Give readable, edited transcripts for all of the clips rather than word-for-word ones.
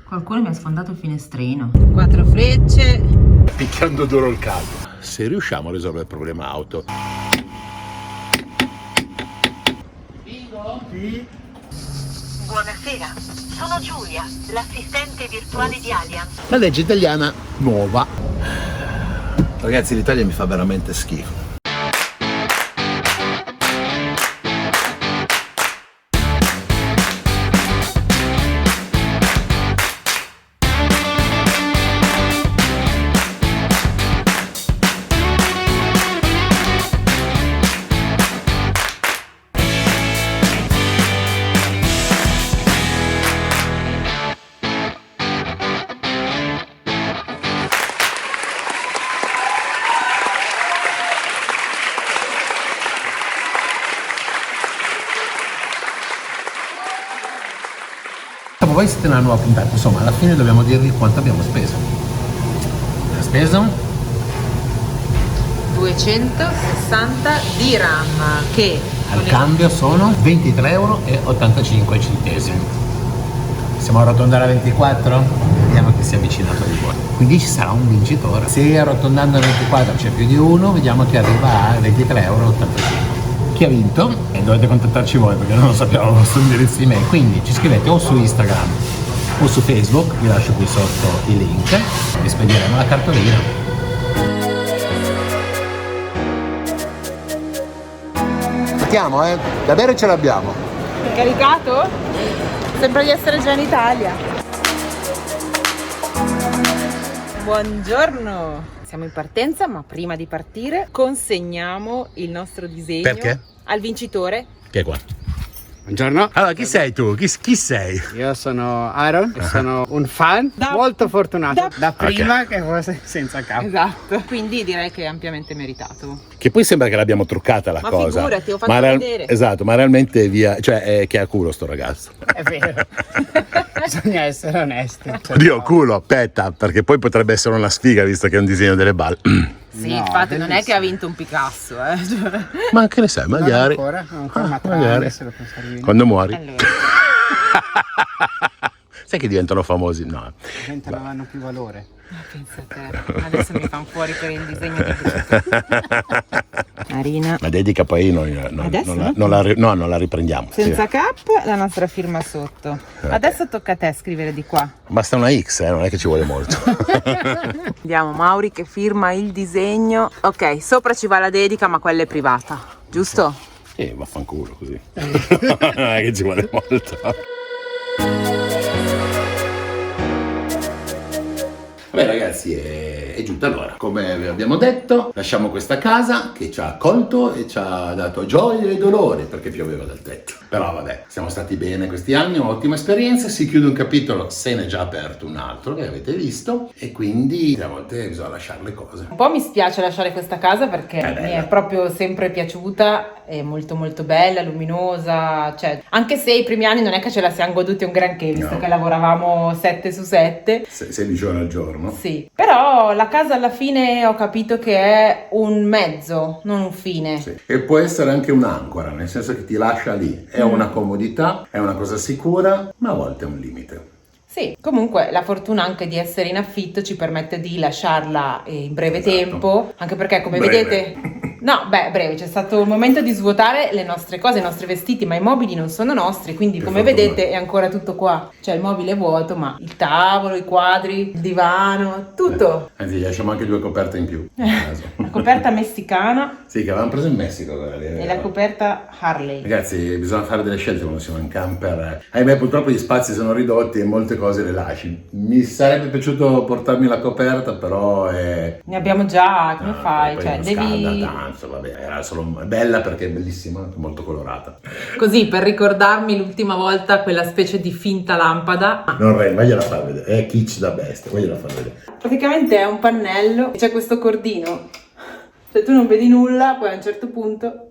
Qualcuno mi ha sfondato il finestrino. 4 frecce. Picchiando duro il caldo. Se riusciamo a risolvere il problema auto. Sì. Buonasera, sono Giulia, l'assistente virtuale di Allianz. La legge italiana nuova. Ragazzi, l'Italia mi fa veramente schifo. Voi siete nella nuova puntata, insomma alla fine dobbiamo dirvi quanto abbiamo speso. Abbiamo speso 260 dirham, che al cambio sono 23,85 €. Siamo a arrotondare a 24? Vediamo chi si è avvicinato di voi. Quindi ci sarà un vincitore. Se arrotondando a 24 c'è più di uno, vediamo chi arriva a 23,85 €. Chi ha vinto? E dovete contattarci voi perché non lo sappiamo il vostro indirizzo email, quindi ci scrivete o su Instagram o su Facebook, vi lascio qui sotto i link, vi spediremo la cartolina. Partiamo, da bere ce l'abbiamo. caricato? Sembra di essere già in Italia. Buongiorno. Siamo in partenza, ma prima di partire consegniamo il nostro disegno. Perché? Al vincitore. Che è qua? Buongiorno. Allora, chi sei tu? Chi sei? Io sono Aaron e sono un fan molto fortunato da prima che fosse senza capo. Esatto. Quindi direi che è ampiamente meritato. Che poi sembra che l'abbiamo truccata la Ma cosa. figurati, ho fatto vedere. Esatto, ma realmente via, cioè che ha culo sto ragazzo. È vero. Bisogna essere onesti. Oddio, culo, aspetta, perché poi potrebbe essere una sfiga visto che è un disegno delle balle. Sì, No, infatti non è bellissimo. che ha vinto un Picasso, Ma anche ne sai, magari. Non ancora, ma tra magari. anni se lo posso arrivare. Quando muori. Allora, Sai che diventano famosi? No. Gente non hanno più valore. pensa a te. Adesso mi fanno fuori per il disegno di Bruto. Marina. La dedica poi noi Adesso? non la riprendiamo. Senza Sì. cap, la nostra firma sotto. Adesso tocca a te scrivere di qua. Basta una X, non è che ci vuole molto. Andiamo, Mauri che firma il disegno. Ok, sopra ci va la dedica, ma quella è privata, giusto? Sì, vaffanculo così. Non è che ci vuole molto. Beh ragazzi, è giunta l'ora. Come vi abbiamo detto, lasciamo questa casa che ci ha accolto e ci ha dato gioie e dolori perché pioveva dal tetto. Però vabbè, siamo stati bene questi anni, un'ottima esperienza, si chiude un capitolo, se n'è già aperto un altro che avete visto e quindi a volte bisogna lasciare le cose. Un po' mi spiace lasciare questa casa perché È bella. mi è proprio sempre piaciuta, è molto molto bella, luminosa, cioè anche se i primi anni non è che ce la siamo goduti un granché, visto No. che lavoravamo 7 su 7. 16 ore al giorno. Sì, però la casa alla fine ho capito che è un mezzo, non un fine. Sì. E può essere anche un'ancora, nel senso che ti lascia lì. È una comodità, è una cosa sicura, ma a volte è un limite. Sì, comunque la fortuna anche di essere in affitto ci permette di lasciarla in breve Esatto. tempo, anche perché come Breve. vedete, no, beh, breve, c'è stato il momento di svuotare le nostre cose, i nostri vestiti, ma i mobili non sono nostri, quindi Che come fortuna. vedete è ancora tutto qua, cioè il mobile è vuoto, ma il tavolo, i quadri, il divano, tutto. Anzi, gli lasciamo anche 2 coperte in più. in caso. La coperta messicana Sì, che avevamo preso in Messico. quella lì. e la coperta Harley. Ragazzi, bisogna fare delle scelte quando siamo in camper. Ahimè, purtroppo gli spazi sono ridotti e molte cose le lasci. Mi sarebbe piaciuto portarmi la coperta, però è... Ne abbiamo già, come fai? poi Cioè, non devi... scalda tanto, vabbè, era solo bella perché è bellissima, molto colorata. Così, per ricordarmi l'ultima volta quella specie di finta lampada. Non Ray, vagliela far vedere, è kitsch da bestia, vagliela far vedere. Praticamente è un pannello, c'è questo cordino, cioè tu non vedi nulla, poi a un certo punto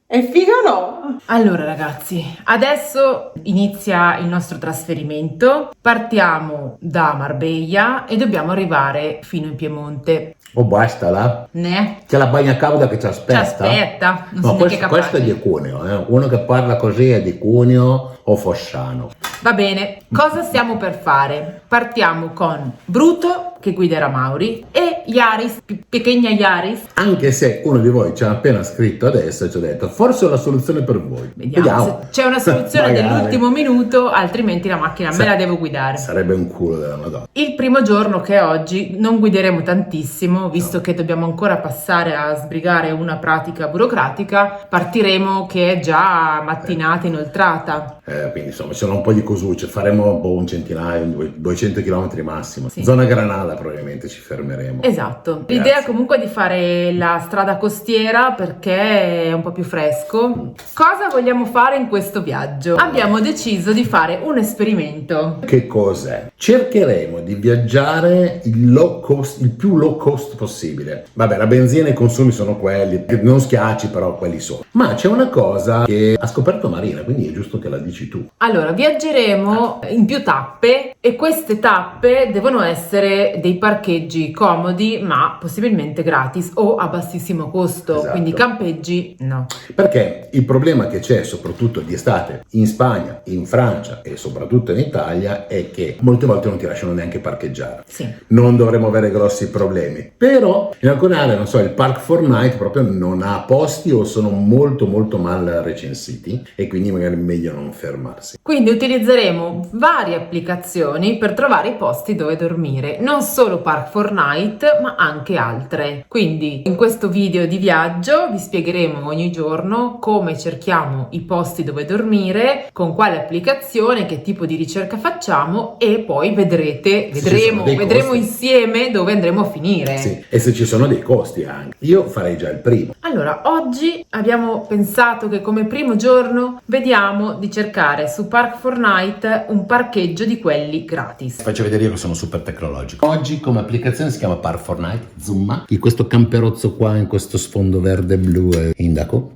È figo o no? Allora ragazzi, adesso inizia il nostro trasferimento. Partiamo da Marbella e dobbiamo arrivare fino in Piemonte. Oh, basta là. Ne? C'è la bagna cauda che ci Ci aspetta. aspetta, non No, si neanche questo è capaci. di Cuneo, eh. Uno che parla così è di Cuneo o Fossano. Va bene, cosa stiamo per fare? Partiamo con Bruto che guiderà Mauri e Yaris, picchegna Yaris. Anche se uno di voi ci ha appena scritto adesso e ci ha detto forse ho la soluzione per voi. Vediamo se c'è una soluzione Magari. dell'ultimo minuto, altrimenti la macchina me la devo guidare. Sarebbe un culo della Madonna. Il primo giorno, che è oggi, non guideremo tantissimo, visto che dobbiamo ancora passare a sbrigare una pratica burocratica. Partiremo che è già mattinata inoltrata. Quindi insomma ci sono un po' di cosucce, faremo un centinaio, 200 km massimo. Sì. Zona Granada probabilmente ci fermeremo. Esatto. Grazie. L'idea comunque è di fare la strada costiera perché è un po' più fresco. Cosa vogliamo fare in questo viaggio? Abbiamo deciso di fare un esperimento. Che cos'è? Cercheremo di viaggiare il più low cost possibile. Vabbè, la benzina e i consumi sono quelli, non schiacci però quelli sono. Ma c'è una cosa che ha scoperto Marina, quindi è giusto che la dici tu. Allora, viaggeremo in più tappe e queste tappe devono essere dei parcheggi comodi ma possibilmente gratis o a bassissimo costo, Esatto. quindi campeggi no. Perché il problema che c'è soprattutto di estate in Spagna, in Francia e soprattutto in Italia è che molte volte non ti lasciano neanche parcheggiare. Sì. Non dovremo avere grossi problemi, però in alcune aree, non so, il Park Fortnite proprio non ha posti o sono molto molto mal recensiti e quindi magari è meglio non fermarsi. Quindi utilizzeremo varie applicazioni per trovare i posti dove dormire, non solo Park Fortnite ma anche altre. Quindi in questo video di viaggio vi spiegheremo ogni giorno come cerchiamo i posti dove dormire, con quale applicazione, che tipo di ricerca facciamo e poi vedremo costi. insieme dove andremo a finire. Sì, e se ci sono dei costi anche. Io farei già il primo. Allora, oggi abbiamo pensato che come primo giorno vediamo di cercare su Park Fortnite un parcheggio di quelli gratis. Faccio vedere io che sono super tecnologico. Oggi come applicazione si chiama Park Fortnite, Zoom, in questo camperozzo qua, in questo sfondo verde blu e indaco.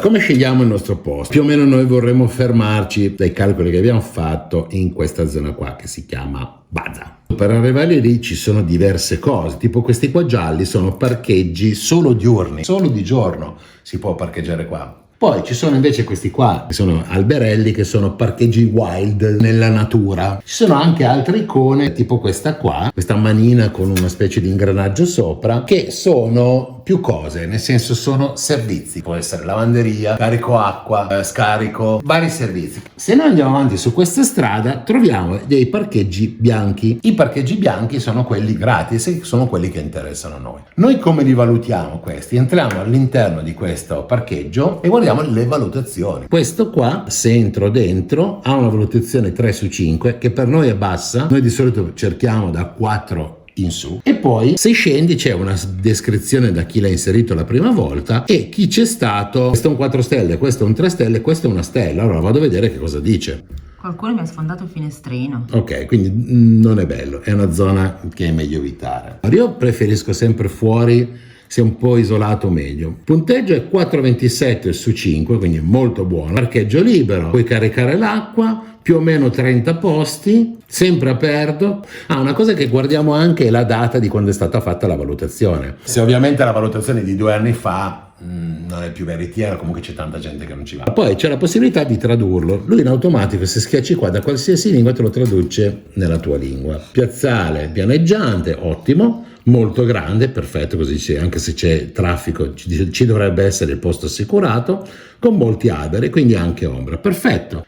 Come scegliamo il nostro posto? Più o meno noi vorremmo fermarci, dai calcoli che abbiamo fatto, in questa zona qua che si chiama Baza. Per arrivare lì ci sono diverse cose, tipo questi qua gialli sono parcheggi solo diurni, solo di giorno si può parcheggiare qua. Poi ci sono invece questi qua, che sono alberelli, che sono parcheggi wild nella natura. Ci sono anche altre icone, tipo questa qua, questa manina con una specie di ingranaggio sopra, che sono più cose, nel senso sono servizi. Può essere lavanderia, carico acqua, scarico, vari servizi. Se noi andiamo avanti su questa strada troviamo dei parcheggi bianchi. I parcheggi bianchi sono quelli gratis e sono quelli che interessano a noi. Noi come li valutiamo questi? Entriamo all'interno di questo parcheggio e guardiamo le valutazioni. Questo qua, se entro dentro, ha una valutazione 3 su 5 che per noi è bassa. Noi di solito cerchiamo da 4 in su, e poi se scendi c'è una descrizione da chi l'ha inserito la prima volta e chi c'è stato. Questo è un 4 stelle, questo è un 3 stelle, questo è una stella. Allora vado a vedere che cosa dice. Qualcuno mi ha sfondato il finestrino. Ok, quindi non è bello, è una zona che è meglio evitare. Io preferisco sempre fuori, se è un po' isolato meglio. Punteggio è 4,27 su 5, quindi molto buono. Parcheggio libero, puoi caricare l'acqua, più o meno 30 posti, sempre aperto. Una cosa che guardiamo anche è la data di quando è stata fatta la valutazione. Se ovviamente la valutazione è di 2 anni fa, non è più veritiera, comunque c'è tanta gente che non ci va. Poi c'è la possibilità di tradurlo. Lui in automatico, se schiacci qua, da qualsiasi lingua te lo traduce nella tua lingua. Piazzale pianeggiante, ottimo. Molto grande, perfetto, così c'è, anche se c'è traffico ci dovrebbe essere il posto assicurato, con molti alberi, quindi anche ombra, perfetto.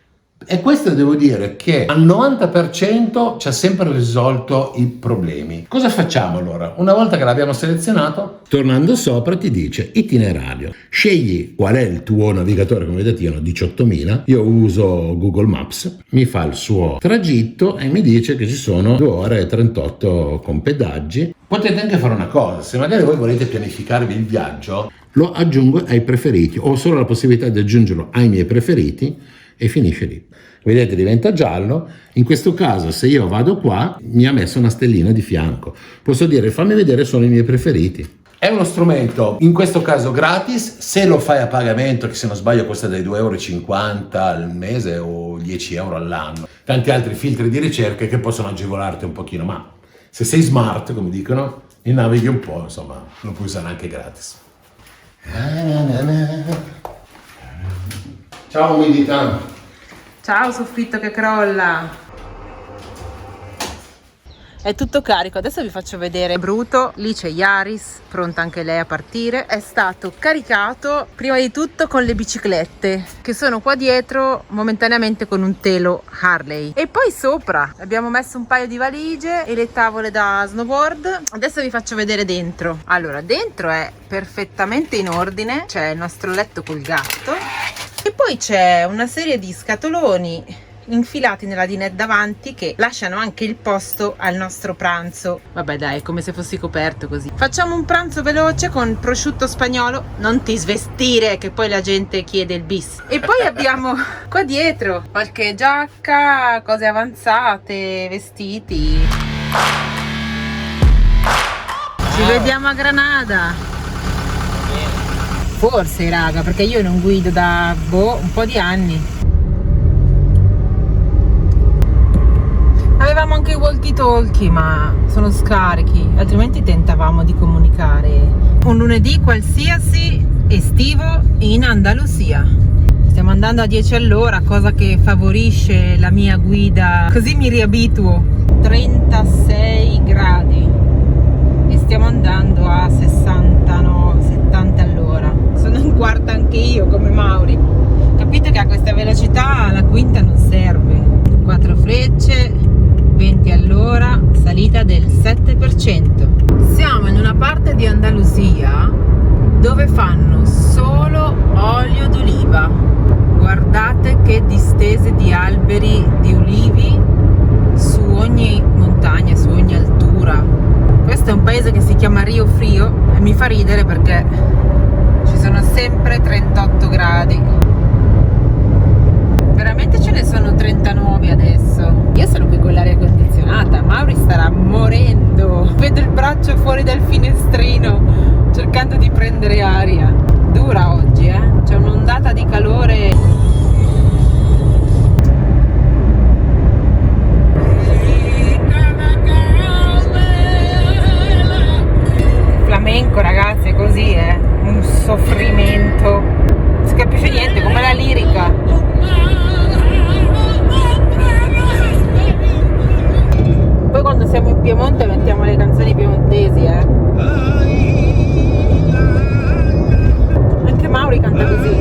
E questo devo dire che al 90% ci ha sempre risolto i problemi. Cosa facciamo allora? Una volta che l'abbiamo selezionato, tornando sopra ti dice itinerario. Scegli qual è il tuo navigatore, come vedete io ne ho 18.000, io uso Google Maps, mi fa il suo tragitto e mi dice che ci sono 2 ore e 38 con pedaggi. Potete anche fare una cosa, se magari voi volete pianificarvi il viaggio, lo aggiungo ai preferiti, ho solo la possibilità di aggiungerlo ai miei preferiti e finisce lì. Vedete, diventa giallo. In questo caso, se io vado qua, mi ha messo una stellina di fianco. Posso dire fammi vedere solo i miei preferiti. È uno strumento, in questo caso gratis, se lo fai a pagamento, che se non sbaglio costa dai 2,50 € al mese o 10 € all'anno. Tanti altri filtri di ricerca che possono agevolarti un pochino, ma se sei smart, come dicono, e navighi un po', insomma, lo puoi usare anche gratis. Ciao umidità. Ciao soffitto che crolla. È tutto carico, adesso vi faccio vedere Bruto, lì c'è Yaris, pronta anche lei a partire. È stato caricato prima di tutto con le biciclette che sono qua dietro momentaneamente con un telo Harley, e poi sopra abbiamo messo un paio di valigie e le tavole da snowboard. Adesso vi faccio vedere dentro. Allora, dentro è perfettamente in ordine, c'è il nostro letto col gatto e poi c'è una serie di scatoloni infilati nella dinette davanti che lasciano anche il posto al nostro pranzo. Vabbè dai, è come se fossi coperto così. Facciamo un pranzo veloce con prosciutto spagnolo. Non ti svestire che poi la gente chiede il bis. E poi abbiamo qua dietro qualche giacca, cose avanzate, vestiti. Ci vediamo a Granada. Forse raga, perché io non guido da un po' di anni. Avevamo anche i walkie-talkie, ma sono scarichi, altrimenti tentavamo di comunicare. Un lunedì qualsiasi estivo in Andalusia. Stiamo andando a 10 all'ora, cosa che favorisce la mia guida, così mi riabituo. 36 gradi e stiamo andando a 70 all'ora. Sono in quarta anche io, come Mauri. Capite che a questa velocità la quinta non serve. 4 frecce, 20 all'ora, salita del 7%. Siamo in una parte di Andalusia dove fanno solo olio d'oliva. Guardate che distese di alberi di ulivi su ogni montagna, su ogni altura. Questo è un paese che si chiama Rio Frio e mi fa ridere perché ci sono sempre 38 gradi. Veramente ce ne sono 39 adesso. Io sono qui con l'aria condizionata, Mauri starà morendo. Vedo il braccio fuori dal finestrino cercando di prendere aria. Dura oggi, c'è un'ondata di calore. Flamenco ragazzi, è così, un soffrimento. Non si capisce niente, come la lirica. Poi quando siamo in Piemonte mettiamo le canzoni piemontesi, Anche Mauri canta così.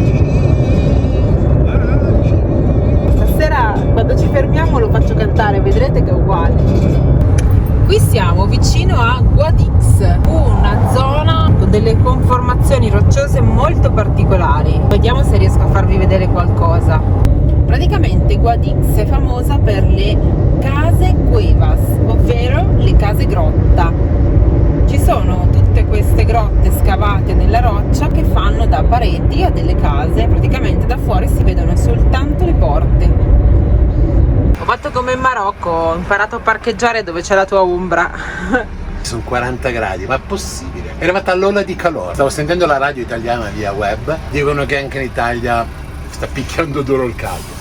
Stasera quando ci fermiamo lo faccio cantare, vedrete che è uguale. Qui siamo vicino a Guadix, una zona con delle conformazioni rocciose molto particolari. Vediamo se riesco a farvi vedere qualcosa. Praticamente Guadix è famosa per le case cuevas, ovvero le case grotta. Ci sono tutte queste grotte scavate nella roccia che fanno da pareti a delle case, praticamente da fuori si vedono soltanto le porte. Ho fatto come in Marocco, ho imparato a parcheggiare dove c'è la tua ombra. Sono 40 gradi, ma è possibile? È arrivata l'ola di calore. Stavo sentendo la radio italiana via web, dicono che anche in Italia sta picchiando duro il caldo.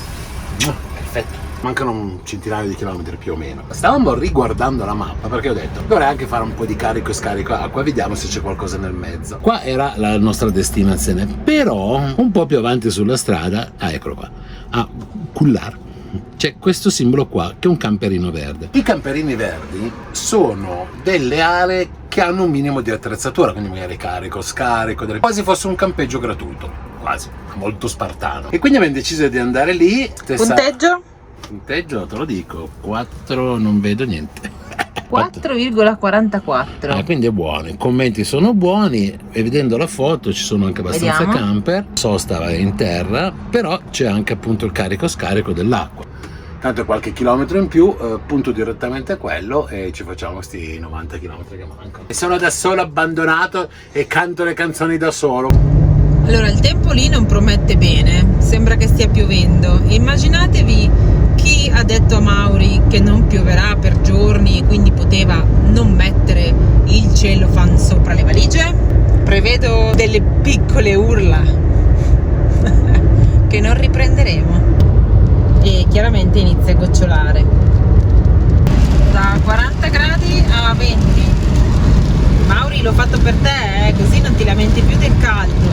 Perfetto. Mancano un centinaio di chilometri più o meno. Stavamo riguardando la mappa perché ho detto dovrei anche fare un po' di carico e scarico acqua, vediamo se c'è qualcosa nel mezzo. Qua era la nostra destinazione, però un po' più avanti sulla strada, eccolo qua, a Cullar, c'è questo simbolo qua che è un camperino verde. I camperini verdi sono delle aree che hanno un minimo di attrezzatura, quindi magari carico, scarico, quasi fosse un campeggio gratuito, quasi, molto spartano. E quindi abbiamo deciso di andare lì. Punteggio? Punteggio te lo dico, 4 non vedo niente. 4,44. Quindi è buono, i commenti sono buoni e vedendo la foto ci sono anche abbastanza camper. Sosta va in terra, però c'è anche appunto il carico-scarico dell'acqua. Tanto qualche chilometro in più, punto direttamente a quello e ci facciamo questi 90 km che mancano. E sono da solo abbandonato e canto le canzoni da solo. Allora, il tempo lì non promette bene, sembra che stia piovendo. Immaginatevi chi ha detto a Mauri che non pioverà per giorni e quindi poteva non mettere il cellophane sopra le valigie. prevedo delle piccole urla che non riprenderemo e chiaramente inizia a gocciolare da 40 gradi a 20. Mauri, l'ho fatto per te, così non ti lamenti più del caldo.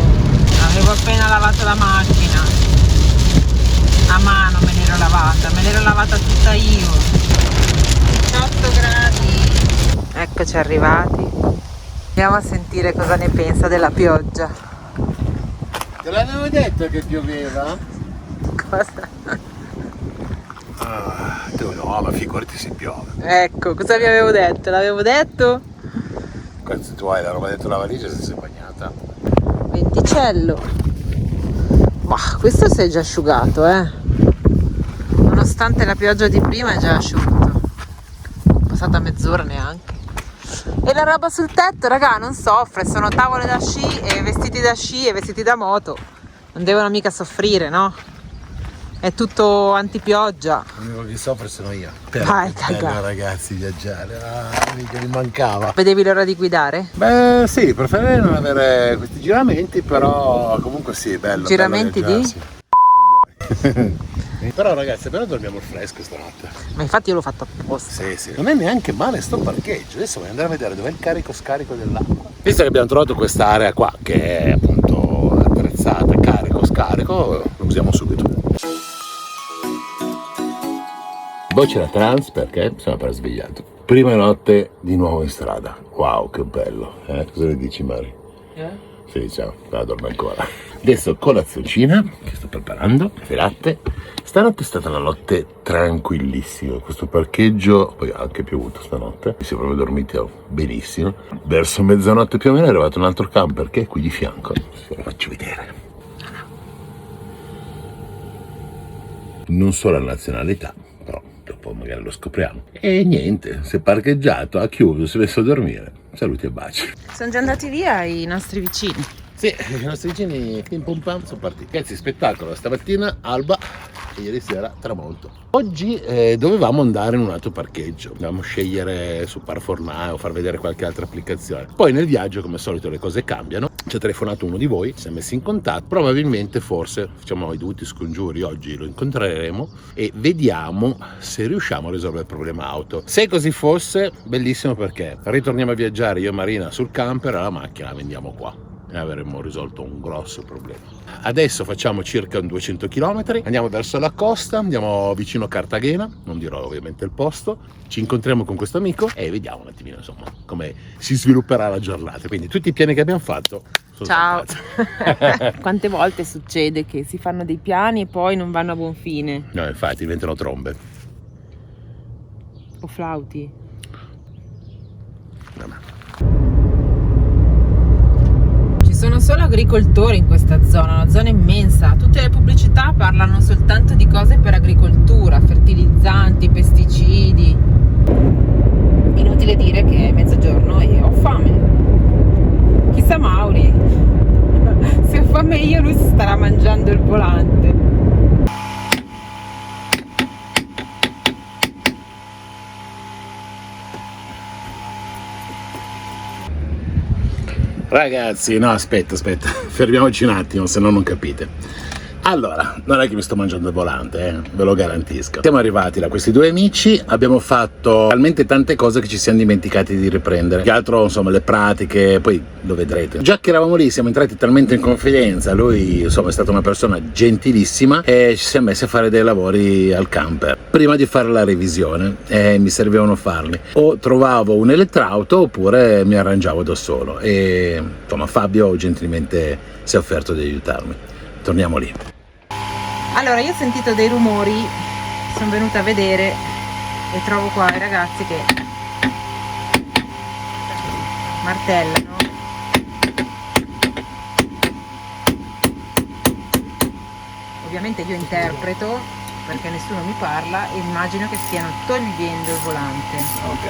Avevo appena lavato la macchina a mano, me l'ero lavata tutta io. 18 gradi. Eccoci arrivati. Andiamo a sentire cosa ne pensa della pioggia. Te l'avevo detto che pioveva? Cosa? No, ma figurati se piove. Ecco, cosa vi avevo detto? L'avevo detto? Quando tu hai la roba dentro la valigia si è bagnata. Venticello. Ma questo si è già asciugato, nonostante la pioggia di prima è già asciutto. Passata mezz'ora neanche. E la roba sul tetto, raga, non soffre. Sono tavole da sci e vestiti da moto. Non devono mica soffrire, no? È tutto antipioggia. L'unico che soffre sono io. Vai, bello, cagà. ragazzi, viaggiare. Mica mi mancava. Vedevi l'ora di guidare? Beh, sì, preferirei non avere questi giramenti, però comunque sì, è bello. Giramenti bello di? Però ragazzi, però dormiamo al fresco stanotte. Ma infatti io l'ho fatto apposta. Sì. Non è neanche male sto parcheggio. Adesso voglio andare a vedere dov'è il carico-scarico dell'acqua. Visto che abbiamo trovato quest'area qua, che è appunto attrezzata, carico-scarico, lo usiamo subito. Voce la trans perché sono appena svegliato. Prima notte di nuovo in strada. Wow, che bello. Cosa ne dici, Mari? Sì, ciao, dormo ancora. Adesso colazioncina che sto preparando, caffè latte. Stanotte è stata una notte tranquillissima. Questo parcheggio, poi ha anche piovuto stanotte. Mi si è proprio dormito benissimo. Verso mezzanotte più o meno è arrivato un altro camper che è qui di fianco. Ve lo faccio vedere. Non so la nazionalità, però dopo magari lo scopriamo. E niente, si è parcheggiato, ha chiuso, si è messo a dormire. Saluti e baci. Sono già andati via i nostri vicini. Sì, i nostri vicini pim pum pam sono partiti. Ragazzi, spettacolo, stamattina alba e ieri sera tramonto. Oggi dovevamo andare in un altro parcheggio, dovevamo scegliere su Par4Now o far vedere qualche altra applicazione. Poi nel viaggio, come al solito, le cose cambiano. Ci ha telefonato uno di voi, ci siamo messi in contatto. Probabilmente, forse, facciamo i dovuti scongiuri, oggi lo incontreremo e vediamo se riusciamo a risolvere il problema auto. Se così fosse, bellissimo, perché ritorniamo a viaggiare io e Marina sul camper e la macchina la vendiamo qua. E avremmo risolto un grosso problema. Adesso facciamo circa 200 km, andiamo verso la costa, andiamo vicino a Cartagena, non dirò ovviamente il posto, ci incontriamo con questo amico e vediamo un attimino insomma come si svilupperà la giornata. Quindi tutti i piani che abbiamo fatto sono Ciao. saltati. Quante volte succede che si fanno dei piani e poi non vanno a buon fine? No, infatti diventano trombe. O flauti? Vabbè. Ci sono solo agricoltori in questa zona, una zona immensa. Tutte le pubblicità parlano soltanto di cose per agricoltura, fertilizzanti, pesticidi. Inutile dire che è mezzogiorno e ho fame. Chissà Mauri, se ho fame io lui si starà mangiando il volante. Ragazzi, no, aspetta, fermiamoci un attimo, se no non capite. Allora, non è che mi sto mangiando il volante, ve lo garantisco. Siamo arrivati da questi due amici, abbiamo fatto talmente tante cose che ci siamo dimenticati di riprendere. Che altro, insomma, le pratiche, poi lo vedrete. Già che eravamo lì, siamo entrati talmente in confidenza, lui, insomma, è stata una persona gentilissima e ci siamo messi a fare dei lavori al camper. Prima di fare la revisione, mi servivano farli. O trovavo un elettrauto oppure mi arrangiavo da solo. E, insomma, Fabio gentilmente si è offerto di aiutarmi. Torniamo lì. Allora, io ho sentito dei rumori, sono venuta a vedere e trovo qua i ragazzi che martellano. Ovviamente io interpreto perché nessuno mi parla e immagino che stiano togliendo il volante. Ok.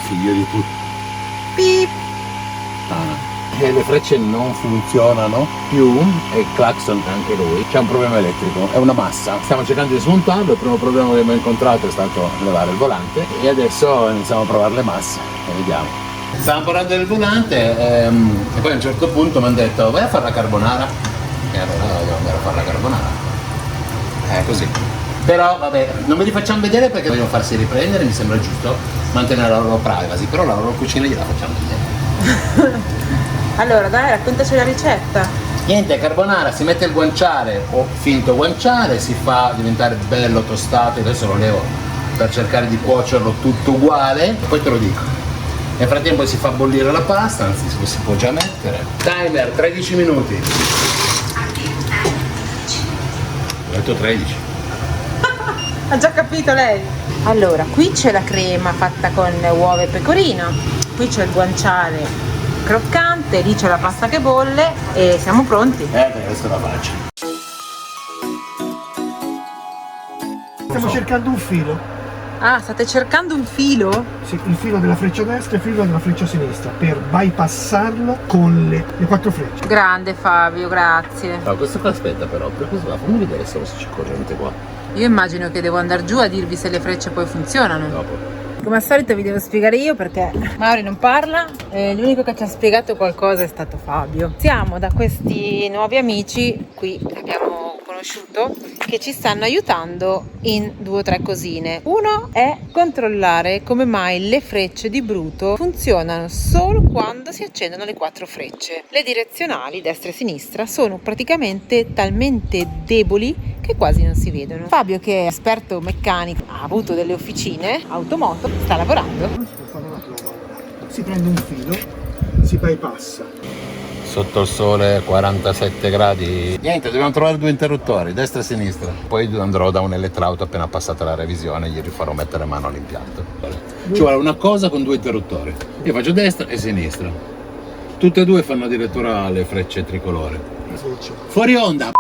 Figlio di tutti. Pip! e le frecce non funzionano più e il clacson anche lui. C'è un problema elettrico, è una massa. Stiamo cercando di smontarlo, il primo problema che abbiamo incontrato è stato levare il volante e adesso iniziamo a provare le masse e vediamo. Stavamo parlando del volante e poi a un certo punto mi hanno detto vai a fare la carbonara e allora devo andare a fare la carbonara. Così. Però vabbè, non me li facciamo vedere perché vogliono farsi riprendere, mi sembra giusto mantenere la loro privacy, però la loro cucina gliela facciamo vedere. Allora dai, raccontaci la ricetta. Niente, carbonara, si mette il guanciale o finto guanciale, si fa diventare bello tostato, adesso lo levo per cercare di cuocerlo tutto uguale, poi te lo dico. Nel frattempo si fa bollire la pasta, anzi si può già mettere. Timer, 13 minuti. Ho detto 13. Ha già capito lei? Allora, qui c'è la crema fatta con uova e pecorino, qui c'è il guanciale croccante, lì c'è la pasta che bolle e siamo pronti. Adesso la faccio. Stiamo cercando un filo. Ah, state cercando un filo? Sì, il filo della freccia destra e il filo della freccia sinistra per bypassarlo con le 4 frecce. Grande Fabio, grazie. No, questo qua aspetta però, per questo va, fammi vedere solo se c'è corrente qua. Io immagino che devo andare giù a dirvi se le frecce poi funzionano. Dopo. Come al solito vi devo spiegare io perché Mauri non parla, l'unico che ci ha spiegato qualcosa è stato Fabio. Siamo da questi nuovi amici, qui abbiamo conosciuto, che ci stanno aiutando in 2 o 3 cosine. Uno è controllare come mai le frecce di Bruto funzionano solo quando si accendono le 4 frecce. Le direzionali, destra e sinistra, sono praticamente talmente deboli che quasi non si vedono. Fabio, che è esperto meccanico, ha avuto delle officine automoto, sta lavorando. Si può fare una prova. Si prende un filo, si bypassa. Sotto il sole 47 gradi. Niente, dobbiamo trovare 2 interruttori, destra e sinistra. Poi andrò da un elettrauto appena passata la revisione, gli rifarò mettere mano all'impianto. Ci vuole una cosa con 2 interruttori. Io faccio destra e sinistra. Tutte e 2 fanno addirittura le frecce tricolore. Fuori onda!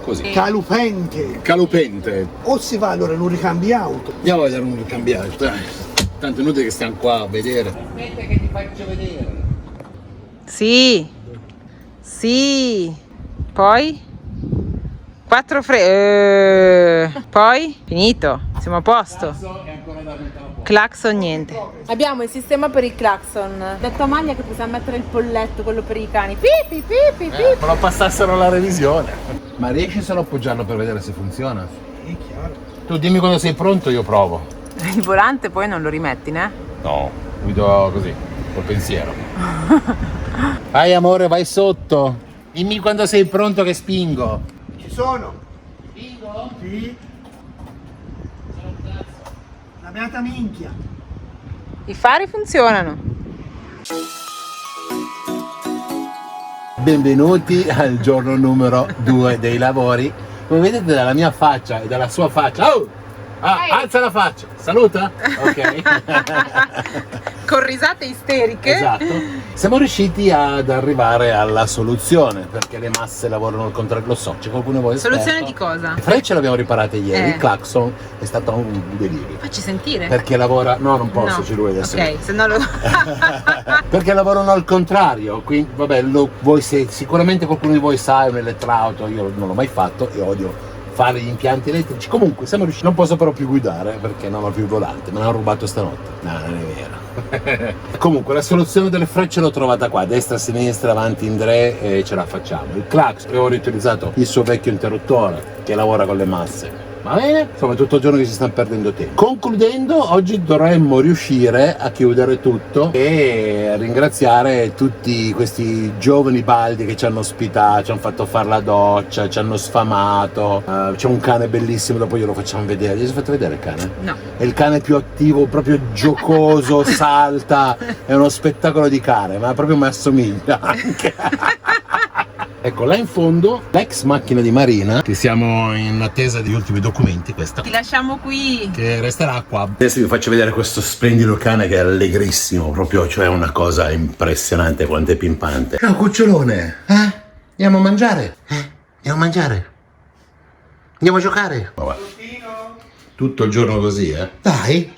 Così. Calupente. O si va allora in un ricambio auto. Andiamo a vedere un ricambiato, dai. Tanto è inutile che stiamo qua a vedere. Aspetta che ti faccio vedere. Sì, sì, poi 4 poi finito, siamo a posto. Clacson niente. Abbiamo il sistema per il clacson. Detto a Maglia che possiamo mettere il polletto, quello per i cani. Pipi pipi pipi. Me lo passassero la revisione. Ma riesci solo a appoggiarlo per vedere se funziona? Sì, chiaro. Tu dimmi quando sei pronto, io provo. Il volante poi non lo rimetti, né? No, guido così, col pensiero. Vai amore, vai sotto. Dimmi quando sei pronto che spingo. Ci sono. Spingo? Sì. La beata minchia. I fari funzionano. Benvenuti al giorno numero 2 dei lavori. Come vedete dalla mia faccia e dalla sua faccia. Oh! Alza la faccia, saluta. Ok. Con risate isteriche. Esatto. Siamo riusciti ad arrivare alla soluzione perché le masse lavorano al contrario. Lo so, c'è qualcuno di voi esperto. Soluzione di cosa? Le frecce le abbiamo riparate ieri, il Eh. clacson è stato un delirio. Facci sentire. Perché lavora. No, non posso, No. c'è lui adesso. Ok, se no lo. Perché lavorano al contrario, quindi vabbè, sicuramente qualcuno di voi sa, è un elettrauto, io non l'ho mai fatto e odio fare gli impianti elettrici. Comunque siamo riusciti, non posso però più guidare perché non ho più il volante, me l'hanno rubato stanotte. No, non è vero. Comunque la soluzione delle frecce l'ho trovata qua, destra, sinistra, avanti, indre e ce la facciamo. Il clacson, avevo riutilizzato il suo vecchio interruttore che lavora con le masse. Va bene? Insomma, tutto il giorno che si stanno perdendo tempo. Concludendo, oggi dovremmo riuscire a chiudere tutto e ringraziare tutti questi giovani baldi che ci hanno ospitato, ci hanno fatto fare la doccia, ci hanno sfamato. C'è un cane bellissimo, dopo glielo facciamo vedere. Gli hai fatto vedere il cane? No. È il cane più attivo, proprio giocoso, salta, è uno spettacolo di cane, ma proprio mi assomiglia anche. Ecco, là in fondo l'ex macchina di Marina, che siamo in attesa degli ultimi documenti, questa, Ti lasciamo qui. che resterà qua. Adesso vi faccio vedere questo splendido cane che è allegrissimo, proprio, cioè una cosa impressionante quanto è pimpante. Ciao cucciolone, Andiamo a mangiare? Andiamo a mangiare? Andiamo a giocare? Vabbè. Tutto il giorno così, Dai,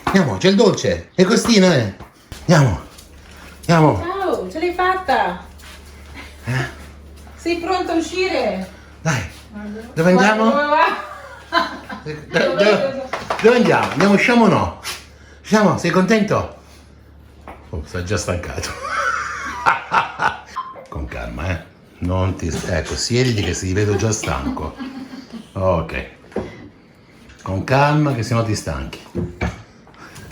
andiamo, c'è il dolce, e costina, Andiamo. Andiamo. Ciao, ce l'hai fatta? Sei pronta a uscire? Dai. Dove andiamo? Dove andiamo? Andiamo, usciamo o no? Usciamo, sei contento? Oh, sei già stancato. Con calma, Non ti... Ecco, siediti che ti vedo già stanco. Ok. Con calma che sennò ti stanchi.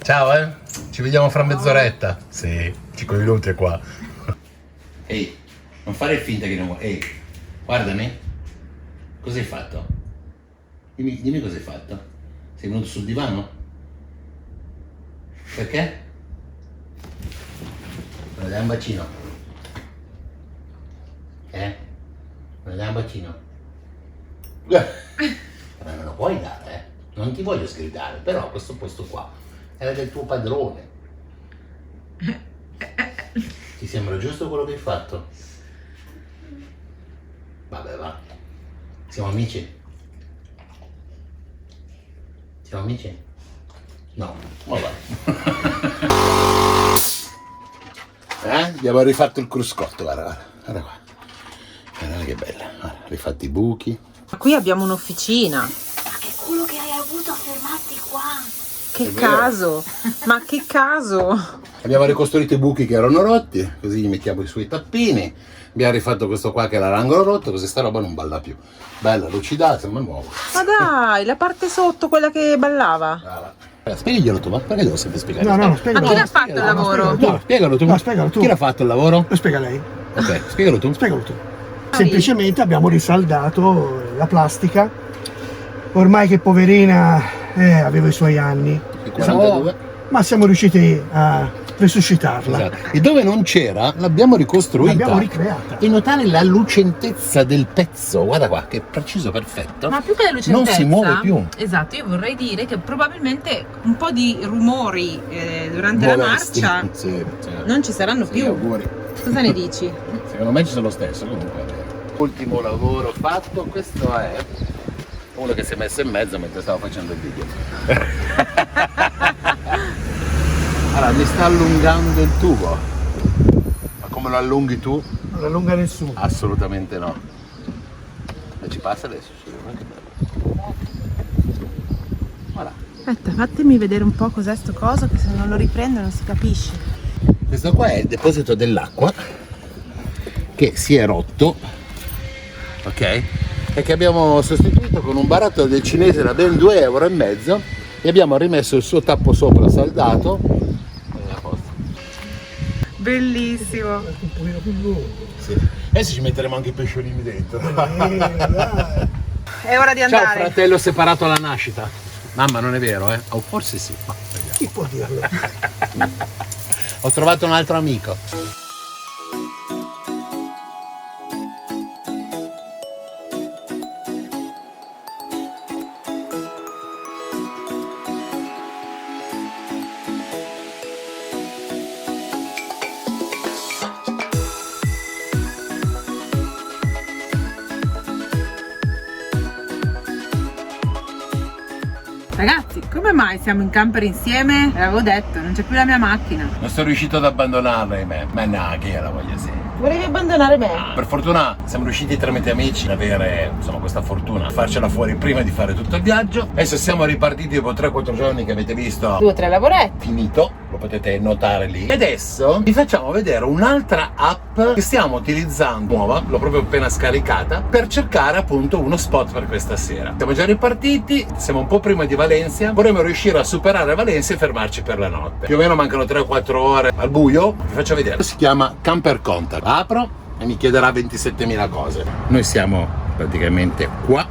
Ciao, Ci vediamo fra mezz'oretta. Sì, 5 minuti è qua. Ehi, non fare finta che non vuoi. Ehi, guardami. Cosa hai fatto? Dimmi cosa hai fatto. Sei venuto sul divano? Perché? Me ne dai un bacino? Me ne dai un bacino? Ma non lo puoi dare, Non ti voglio sgridare, però questo posto qua era del tuo padrone. Ti sembra giusto quello che hai fatto? Vabbè, va. Siamo amici? Siamo amici? No, ma vai. Abbiamo rifatto il cruscotto, guarda qua. Guarda che bella, guarda, rifatti i buchi. Qui abbiamo un'officina. Ma che culo che hai avuto a fermarti qua? Che caso, ma che caso. Abbiamo ricostruito i buchi che erano rotti, così gli mettiamo i suoi tappini. Abbiamo rifatto questo qua che era l'angolo rotto, così sta roba non balla più. Bella, lucidata, sembra nuovo. Ma dai, la parte sotto, quella che ballava. Spiegaglielo tu, ma perché devo sempre spiegare? No, spiegalo. Ma chi l'ha fatto il lavoro? No, spiegalo tu. No, spiegalo tu. Chi l'ha fatto il lavoro? Lo spiega lei. Ok, spiegalo tu. Spiegalo tu. Semplicemente abbiamo risaldato la plastica. Ormai che poverina aveva i suoi anni. Il 42. Ma siamo riusciti a resuscitarla. Esatto. E dove non c'era l'abbiamo ricostruita. L'abbiamo ricreata. E notare la lucentezza del pezzo. Guarda qua, che preciso, perfetto. Ma più che la lucentezza, non si muove più. Esatto, io vorrei dire che probabilmente un po' di rumori durante Molesti. la marcia Sì. non ci saranno Sì, più. auguri. Cosa ne dici? Secondo me ci sono lo stesso comunque. Ultimo lavoro fatto, questo è uno che si è messo in mezzo mentre stavo facendo il video. Allora, mi sta allungando il tubo. Ma come lo allunghi tu? Non allunga nessuno. Assolutamente no. E ci passa adesso, che bello. Voilà. Aspetta, fatemi vedere un po' cos'è sto coso, che se non lo riprendo non si capisce. Questo qua è il deposito dell'acqua che si è rotto, ok? E che abbiamo sostituito con un barattolo del cinese da ben 2,5 € e abbiamo rimesso il suo tappo sopra saldato e a posto. Bellissimo. Un pochino più lungo. Sì. Adesso ci metteremo anche i pesciolini dentro. Dai. È ora di Ciao andare. fratello separato alla nascita. Mamma, non è vero, O forse sì. Ma vediamo. Chi può dirlo? Ho trovato un altro amico. Ragazzi, come mai siamo in camper insieme? L'avevo detto, non c'è più la mia macchina. Non sono riuscito ad abbandonarla, ahimè. Ma no, che io la voglio sempre. Volevi abbandonare me? Per fortuna siamo riusciti tramite amici ad avere questa fortuna, a farcela fuori prima di fare tutto il viaggio. Adesso siamo ripartiti dopo 3-4 giorni che avete visto 2 o 3 lavoretti. finito, lo potete notare lì. E adesso vi facciamo vedere un'altra app che stiamo utilizzando, nuova, l'ho proprio appena scaricata, per cercare appunto uno spot per questa sera. Siamo già ripartiti, siamo un po' prima di Valencia, vorremmo riuscire a superare Valencia e fermarci per la notte. Più o meno mancano 3 o 4 ore al buio, vi faccio vedere. Si chiama Camper Contact. Apro e mi chiederà 27.000 cose. Noi siamo praticamente qua,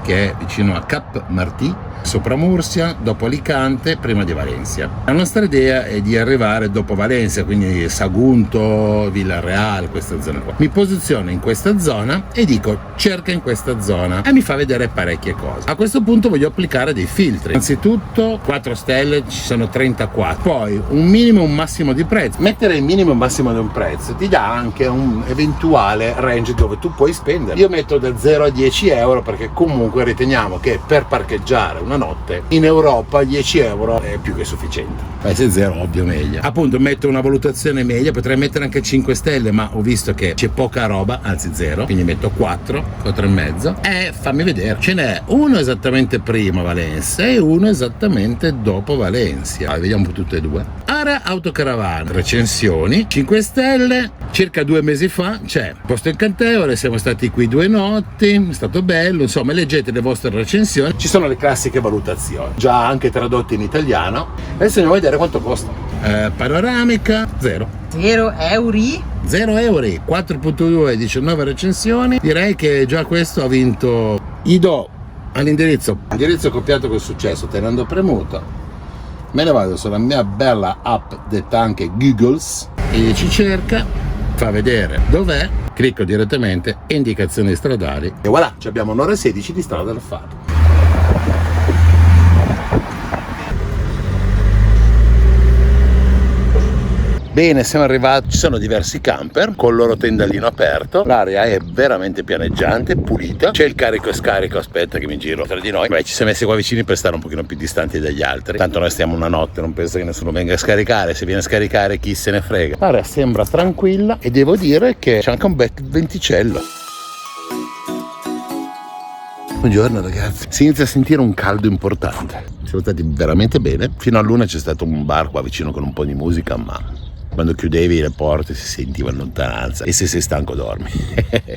che è vicino a Cap Martí, sopra Murcia, dopo Alicante, prima di Valencia. La nostra idea è di arrivare dopo Valencia, quindi Sagunto, Villarreal, questa zona qua. Mi posiziono in questa zona e dico cerca in questa zona e mi fa vedere parecchie cose. A questo punto voglio applicare dei filtri. Innanzitutto 4 stelle, ci sono 34. Poi un minimo e un massimo di prezzo. Mettere il minimo e il massimo di un prezzo ti dà anche un eventuale range dove tu puoi spendere. Io metto da 0 a 10 euro perché comunque riteniamo che per parcheggiare una notte. In Europa 10 euro è più che sufficiente. Se 0 ovvio meglio. Appunto metto una valutazione media, potrei mettere anche 5 stelle, ma ho visto che c'è poca roba, anzi 0, quindi metto 4 e mezzo. E fammi vedere, ce n'è uno esattamente prima Valencia e uno esattamente dopo Valencia. Vediamo un po' tutte e due. Area autocaravana, recensioni, 5 stelle, circa 2 mesi fa, c'è posto incantevole, siamo stati qui 2 notti, è stato bello, insomma leggete le vostre recensioni, ci sono le classiche valutazioni, già anche tradotte in italiano. Adesso andiamo a vedere quanto costa. Panoramica, 0 euro, 0 euro, 4.2, 19 recensioni, direi che già questo ha vinto. Gli do all'indirizzo, indirizzo copiato col successo, tenendo premuto. Me ne vado sulla mia bella app detta anche Googles e ci cerca, fa vedere dov'è, clicco direttamente indicazioni stradali e voilà, abbiamo un'ora e 16 di strada da fare. Bene, siamo arrivati, ci sono diversi camper con il loro tendalino aperto, l'area è veramente pianeggiante, pulita, c'è il carico e scarico, aspetta che mi giro tra di noi. Beh, ci siamo messi qua vicini per stare un pochino più distanti dagli altri, tanto noi stiamo una notte, non penso che nessuno venga a scaricare, se viene a scaricare chi se ne frega. L'area sembra tranquilla e devo dire che c'è anche un bel venticello. Buongiorno ragazzi, si inizia a sentire un caldo importante, siamo stati veramente bene, fino a luna c'è stato un bar qua vicino con un po' di musica, ma quando chiudevi le porte si sentiva in lontananza e se sei stanco dormi.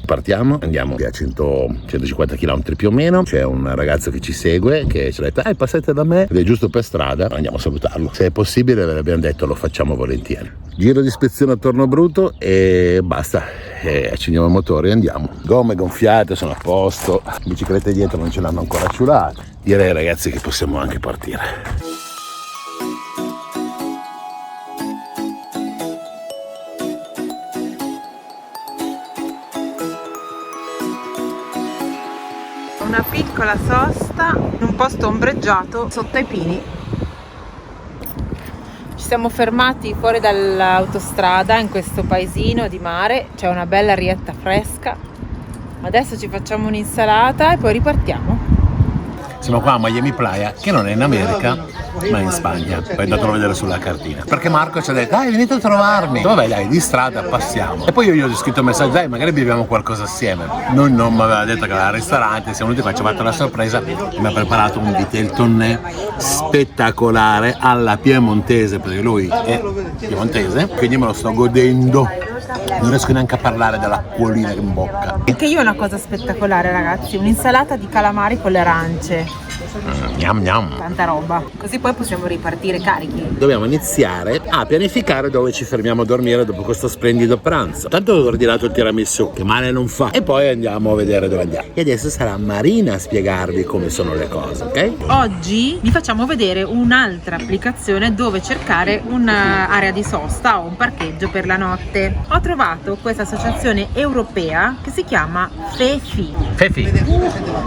Partiamo, andiamo a 150 km più o meno, c'è un ragazzo che ci segue che ci ha detto passate da me ed è giusto per strada, andiamo a salutarlo, se è possibile ve l'abbiamo detto, lo facciamo volentieri. Giro di ispezione attorno a Bruto e basta, accendiamo il motore e andiamo. Gomme gonfiate, sono a posto, biciclette dietro non ce l'hanno ancora ciulate, direi ragazzi che possiamo anche partire. Una piccola sosta in un posto ombreggiato sotto ai pini. Ci siamo fermati fuori dall'autostrada in questo paesino di mare, c'è una bella arietta fresca. Adesso ci facciamo un'insalata e poi ripartiamo. Siamo qua a Miami Playa, che non è in America, ma in Spagna. Poi andatelo a vedere sulla cartina. Perché Marco ci ha detto, venite a trovarmi. Vabbè dai, di strada passiamo. E poi io gli ho scritto un messaggio, dai, magari beviamo qualcosa assieme. Lui non mi aveva detto che era al ristorante, siamo venuti qua, ci ha fatto la sorpresa e mi ha preparato un vitel tonné spettacolare alla piemontese, perché lui è piemontese, quindi me lo sto godendo. Non riesco neanche a parlare dell'acquolina che in bocca. Anche io ho una cosa spettacolare ragazzi, un'insalata di calamari con le arance. Gnam gnam. Tanta roba, così poi possiamo ripartire carichi. Dobbiamo iniziare a pianificare dove ci fermiamo a dormire dopo questo splendido pranzo. Tanto ho ordinato il tiramisù, che male non fa, e poi andiamo a vedere dove andiamo. E adesso sarà Marina a spiegarvi come sono le cose, ok? Oggi vi facciamo vedere un'altra applicazione dove cercare un'area di sosta o un parcheggio per la notte. Ho trovato questa associazione europea che si chiama FEFI,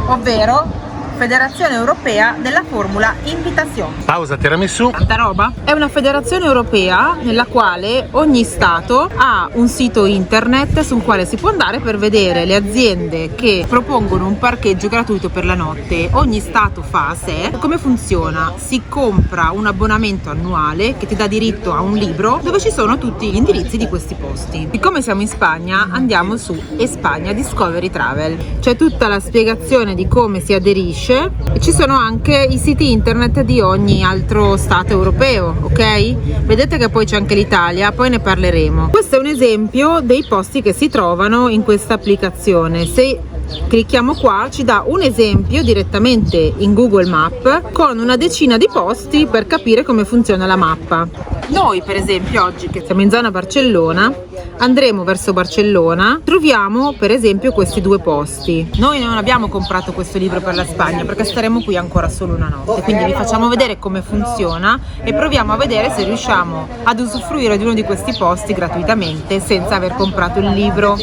ovvero Federazione Europea della Formula Invitation. Pausa tiramisù. Tanta roba. È una federazione europea nella quale ogni stato ha un sito internet sul quale si può andare per vedere le aziende che propongono un parcheggio gratuito per la notte. Ogni stato fa a sé. Come funziona? Si compra un abbonamento annuale che ti dà diritto a un libro dove ci sono tutti gli indirizzi di questi posti. Siccome siamo in Spagna, andiamo su Espagna Discovery Travel. C'è tutta la spiegazione di come si aderisce e ci sono anche i siti internet di ogni altro stato europeo, ok? Vedete che poi c'è anche l'Italia, poi ne parleremo. Questo è un esempio dei posti che si trovano in questa applicazione. Se clicchiamo qua ci dà un esempio direttamente in Google Map con una decina di posti per capire come funziona la mappa. Noi per esempio oggi che siamo in zona Barcellona andremo verso Barcellona, troviamo per esempio questi due posti. Noi non abbiamo comprato questo libro per la Spagna perché staremo qui ancora solo una notte, quindi vi facciamo vedere come funziona e proviamo a vedere se riusciamo ad usufruire di uno di questi posti gratuitamente senza aver comprato il libro.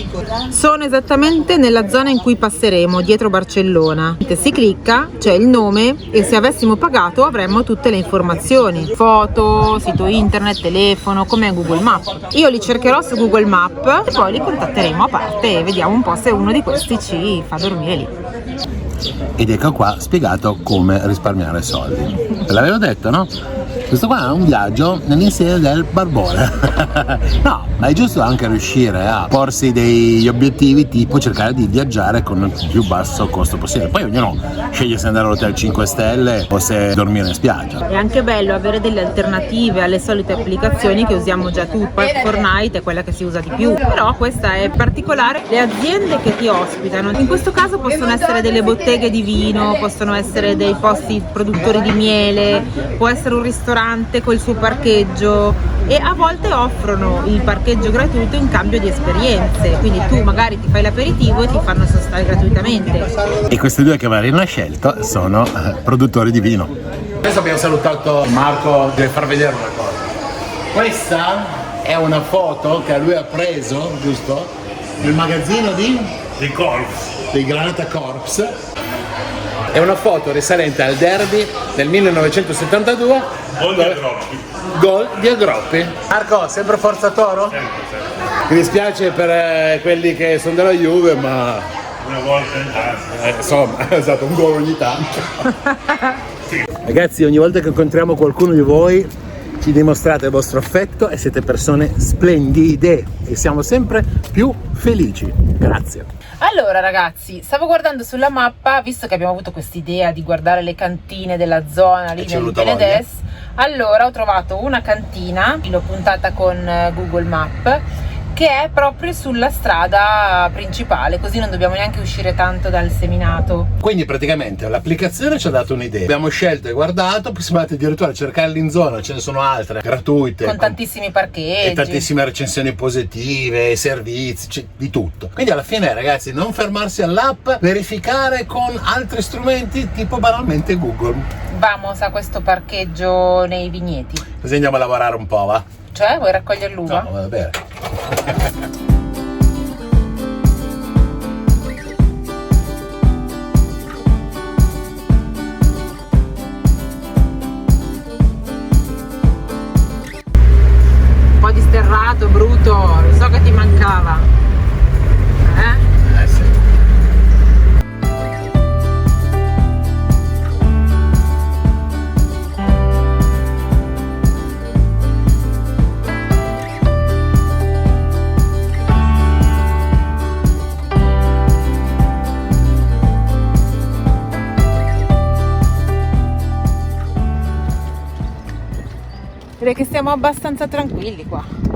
Sono esattamente nella zona in cui passeremo, dietro Barcellona. Si clicca, c'è il nome e se avessimo pagato avremmo tutte le informazioni, foto, sito internet, internet, telefono, come Google Maps. Io li cercherò su Google Maps e poi li contatteremo a parte e vediamo un po' se uno di questi ci fa dormire lì. Ed ecco qua spiegato come risparmiare soldi. Te l'avevo detto, no? Questo qua è un viaggio nell'insieme del barbone. No, ma è giusto anche riuscire a porsi degli obiettivi, tipo cercare di viaggiare con il più basso costo possibile. Poi ognuno sceglie se andare all'hotel 5 stelle o se dormire in spiaggia. È anche bello avere delle alternative alle solite applicazioni che usiamo già tutti. Poi Fortnite è quella che si usa di più, però questa è particolare. Le aziende che ti ospitano, in questo caso possono essere delle botteghe di vino, possono essere dei posti produttori di miele, può essere un ristorante col suo parcheggio, e a volte offrono il parcheggio gratuito in cambio di esperienze, quindi tu magari ti fai l'aperitivo e ti fanno sostare gratuitamente. E questi due che Marina ha scelto sono produttori di vino. Adesso abbiamo salutato Marco, deve far vedere una cosa. Questa è una foto che lui ha preso, giusto? Nel magazzino di Corps, di Granata Corps. È una foto risalente al derby del 1972. Gol di Agroppi. Marco, sempre Forza Toro? Sempre. Mi dispiace per quelli che sono della Juve, ma una volta in tanto. insomma, è stato un gol ogni tanto. Ragazzi, ogni volta che incontriamo qualcuno di voi ci dimostrate il vostro affetto e siete persone splendide e siamo sempre più felici. Grazie. Allora ragazzi, stavo guardando sulla mappa, visto che abbiamo avuto quest'idea di guardare le cantine della zona lì nel Benedès, allora ho trovato una cantina, l'ho puntata con Google Maps, che è proprio sulla strada principale, così non dobbiamo neanche uscire tanto dal seminato. Quindi praticamente l'applicazione ci ha dato un'idea, abbiamo scelto e guardato, poi siamo andati addirittura a cercarle in zona, ce ne sono altre gratuite con tantissimi parcheggi e tantissime recensioni positive, servizi, di tutto. Quindi alla fine ragazzi, non fermarsi all'app, verificare con altri strumenti tipo banalmente Google. Vamos a questo parcheggio nei vigneti. Così andiamo a lavorare un po', va? Cioè, vuoi raccogliere l'uva? No, va bene. Un po' di sterrato, bruto, lo so che ti mancava. Sì. Direi che stiamo abbastanza tranquilli qua.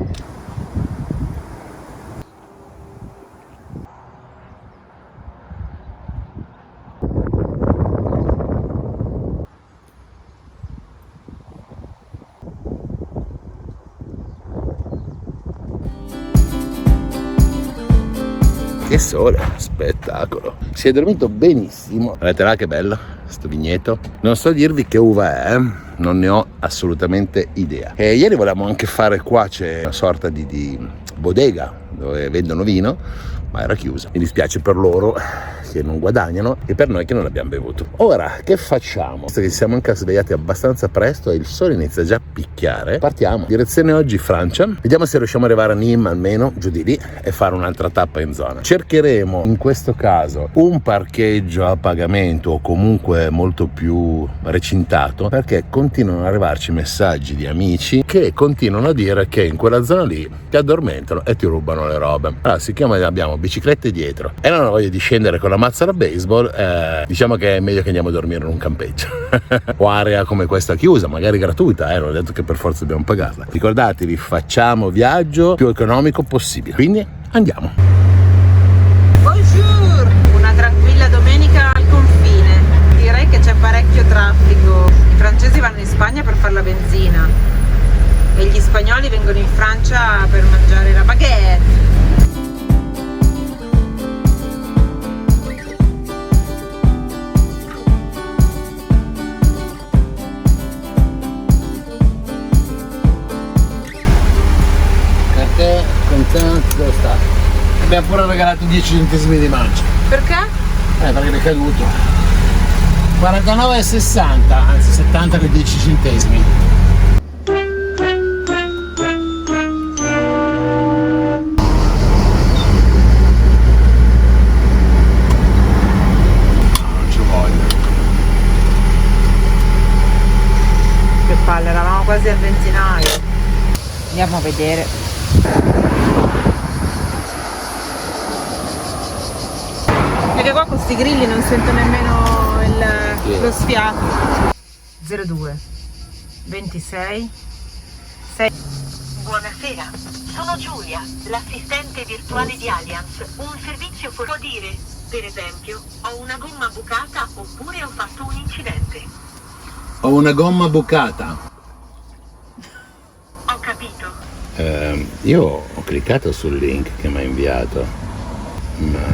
Che sole, spettacolo. Si è dormito benissimo. Vedete là che bello sto vigneto. Non so dirvi che uva è, non ne ho assolutamente idea. E ieri volevamo anche fare qua, c'è una sorta di bodega dove vendono vino, ma era chiusa. Mi dispiace per loro che non guadagnano e per noi che non abbiamo bevuto. Ora che facciamo? Visto che siamo anche svegliati abbastanza presto e il sole inizia già a picchiare, partiamo. Direzione oggi Francia. Vediamo se riusciamo ad arrivare a Nîmes almeno, giù di lì, e fare un'altra tappa in zona. Cercheremo in questo caso un parcheggio a pagamento o comunque molto più recintato, perché continuano ad arrivarci messaggi di amici che continuano a dire che in quella zona lì ti addormentano e ti rubano le robe. Allora, siccome abbiamo biciclette dietro e non ho voglia di scendere con la mazza da baseball, diciamo che è meglio che andiamo a dormire in un campeggio o area come questa chiusa, magari gratuita, non ho detto che per forza dobbiamo pagarla. Ricordatevi, facciamo viaggio più economico possibile, quindi andiamo. Bonjour! Una tranquilla domenica al confine. Direi che c'è parecchio traffico. I francesi vanno in Spagna per fare la benzina e gli spagnoli vengono in Francia per mangiare la baguette. Dove sta? Abbiamo pure regalato 10 centesimi di mancia. Perché? Perché è caduto 49,60, anzi 70 con 10 centesimi. quasi al benzinaio. Andiamo a vedere. Perché qua con sti grilli non sento nemmeno lo sfiato. 02 26 6. Buonasera, sono Giulia, l'assistente virtuale di Allianz. Un servizio può dire, per esempio, ho una gomma bucata oppure ho fatto un incidente. Ho una gomma bucata. Ho capito. Io ho cliccato sul link che mi ha inviato, ma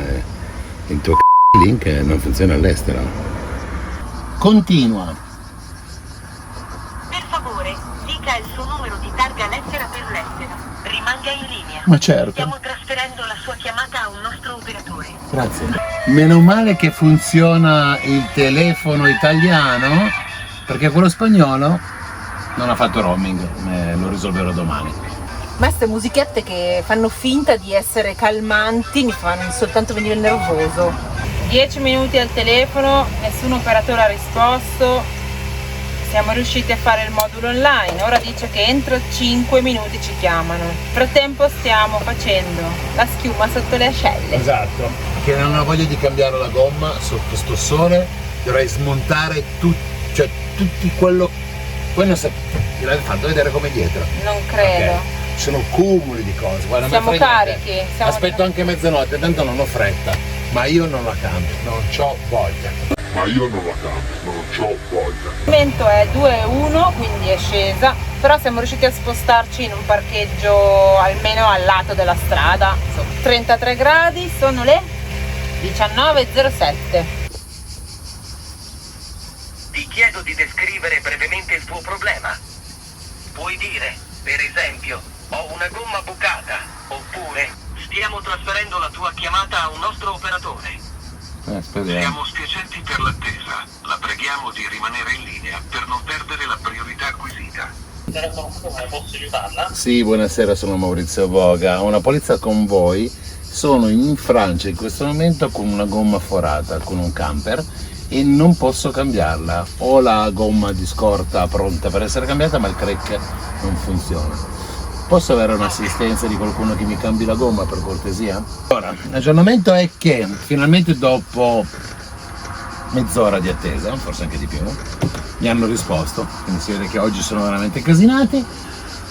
il tuo link non funziona all'estero. Continua. Per favore, dica il suo numero di targa lettera per lettera. Rimanga in linea. Ma certo. Stiamo trasferendo la sua chiamata a un nostro operatore. Grazie. Meno male che funziona il telefono italiano, perché quello spagnolo non ha fatto roaming, lo risolverò domani. Ma queste musichette che fanno finta di essere calmanti mi fanno soltanto venire nervoso. 10 minuti al telefono, nessun operatore ha risposto. Siamo riusciti a fare il modulo online, ora dice che entro 5 minuti ci chiamano. Nel frattempo stiamo facendo la schiuma sotto le ascelle. Esatto. Che non ho voglia di cambiare la gomma sotto sto sole, dovrei smontare tutti quello. Poi non so, l'hai fatto vedere come dietro. Non credo. Okay. Ci sono cumuli di cose. Guarda, Siamo non me frega carichi. niente. Aspetto anche mezzanotte, tanto non ho fretta. Ma io non la cambio, non c'ho voglia. Il momento è 2,1, quindi è scesa, però siamo riusciti a spostarci in un parcheggio almeno al lato della strada. 33 gradi, sono le 19:07. Ti chiedo di descrivere brevemente il tuo problema. Puoi dire, per esempio, ho una gomma bucata, oppure stiamo trasferendo la tua chiamata a un nostro operatore. Siamo spiacenti per l'attesa. La preghiamo di rimanere in linea per non perdere la priorità acquisita. Posso aiutarla? Sì, buonasera, sono Maurizio Boga. Ho una polizia convoi. Sono in Francia in questo momento con una gomma forata, con un camper, e non posso cambiarla. Ho la gomma di scorta pronta per essere cambiata, ma il crack non funziona. Posso avere un'assistenza di qualcuno che mi cambi la gomma, per cortesia? Ora, l'aggiornamento è che finalmente dopo mezz'ora di attesa, forse anche di più, mi hanno risposto, quindi si vede che oggi sono veramente incasinati.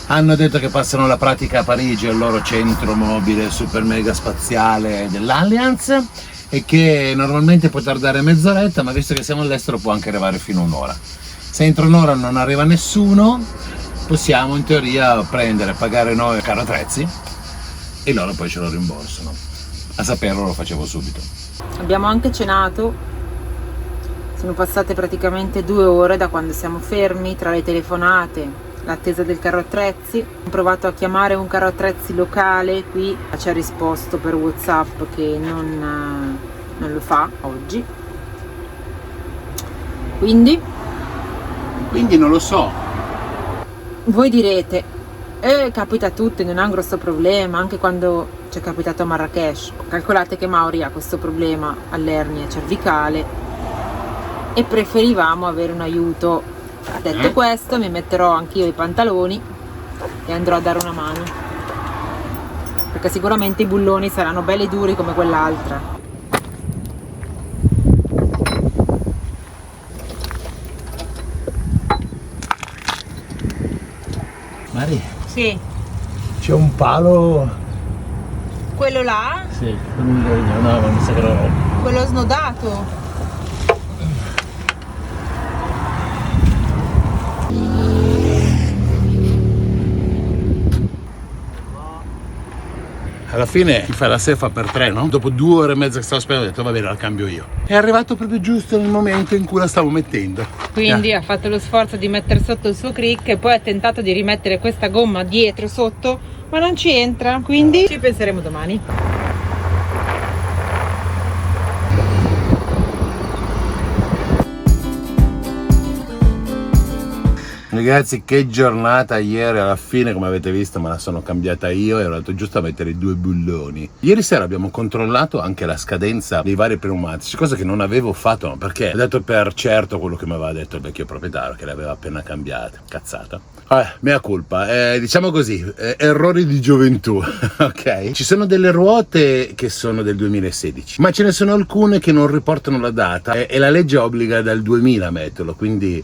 Hanno detto che passano la pratica a Parigi, al loro centro mobile super mega spaziale dell'Allianz, e che normalmente può tardare mezz'oretta, ma visto che siamo all'estero può anche arrivare fino a un'ora. Se entro un'ora non arriva nessuno, possiamo in teoria pagare noi il carro attrezzi e loro poi ce lo rimborsano. A saperlo lo facevo subito. Abbiamo anche cenato, sono passate praticamente 2 ore da quando siamo fermi tra le telefonate, l'attesa del carro attrezzi. Ho provato a chiamare un carro attrezzi locale qui, ci ha risposto per WhatsApp che non lo fa oggi. Quindi non lo so. voi direte, capita a tutti, non è un grosso problema, anche quando ci è capitato a Marrakesh. Calcolate che Mauri ha questo problema all'ernia cervicale e preferivamo avere un aiuto. Detto questo, mi metterò anch'io i pantaloni e andrò a dare una mano, perché sicuramente i bulloni saranno belli duri come quell'altra. Mari, Sì, c'è un palo. quello là, Sì, no, ma mi sa che quello snodato. alla fine ti fai la sefa per 3, no? Dopo 2 ore e mezza che stavo aspettando ho detto va bene, la cambio io. È arrivato proprio giusto nel momento in cui la stavo mettendo. Quindi ha fatto lo sforzo di mettere sotto il suo crick e poi ha tentato di rimettere questa gomma dietro sotto, ma non ci entra, quindi ci penseremo domani. Ragazzi, che giornata ieri, alla fine come avete visto me la sono cambiata io e ero andato giusto a mettere i 2 bulloni. Ieri sera abbiamo controllato anche la scadenza dei vari pneumatici, cosa che non avevo fatto, perché ho detto per certo quello che mi aveva detto il vecchio proprietario, che le aveva appena cambiate. Cazzata. Mea colpa, diciamo così, errori di gioventù, ok? Ci sono delle ruote che sono del 2016, ma ce ne sono alcune che non riportano la data e la legge obbliga dal 2000 a metterlo, quindi